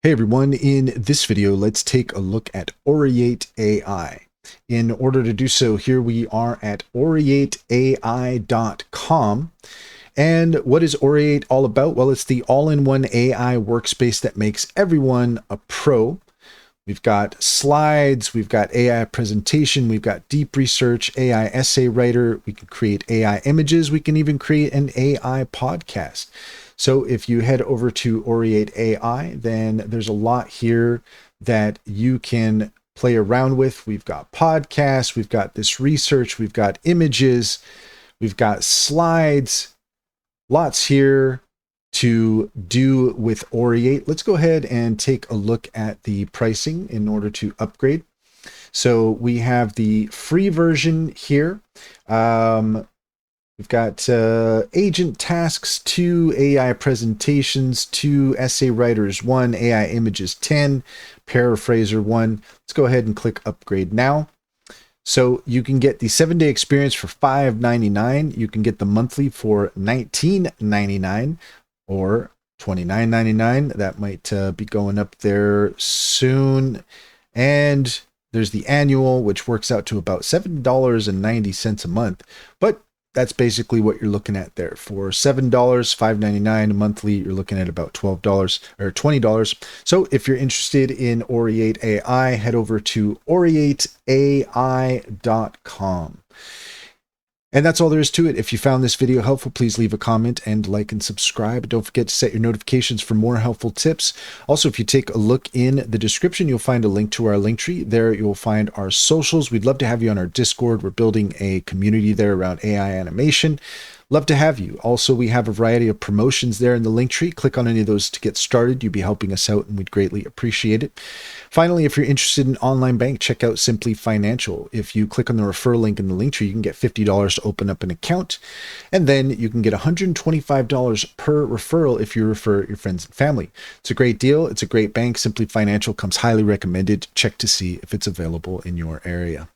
Hey everyone, in this video, let's take a look at Oreate AI. In order to do so, here we are at oreateai.com. And what is Oreate all about? Well, it's the all-in-one AI workspace that makes everyone a pro. We've got slides, we've got AI presentation, we've got deep research, AI essay writer, we can create AI images, we can even create an AI podcast. So if you head over to Oreate AI, then there's a lot here that you can play around with. We've got podcasts, we've got this research, we've got images, we've got slides, lots here to do with Oreate. Let's go ahead and take a look at the pricing in order to upgrade. So we have the free version here. We've got agent tasks, 2 AI presentations, 2 essay writers, 1 AI images, 10 paraphraser, 1. Let's go ahead and click upgrade now. So you can get the 7-day experience for $5.99. You can get the monthly for $19.99 or $29.99. That might be going up there soon. And there's the annual, which works out to about $7.90 a month. But that's basically what you're looking at there. For $7, $5.99 monthly, you're looking at about $12 or $20. So if you're interested in Oreate AI, head over to oreateai.com. And that's all there is to it. If you found this video helpful, please leave a comment and like and subscribe. Don't forget to set your notifications for more helpful tips. Also, if you take a look in the description, you'll find a link to our link tree. There you'll find our socials. We'd love to have you on our Discord. We're building a community there around AI animation. Love to have you. Also, we have a variety of promotions there in the link tree. Click on any of those to get started. You'd be helping us out and we'd greatly appreciate it. Finally, if you're interested in online bank, check out Simply Financial. If you click on the refer link in the link tree, you can get $50 to open up an account. And then you can get $125 per referral if you refer your friends and family. It's a great deal. It's a great bank. Simply Financial comes highly recommended. Check to see if it's available in your area.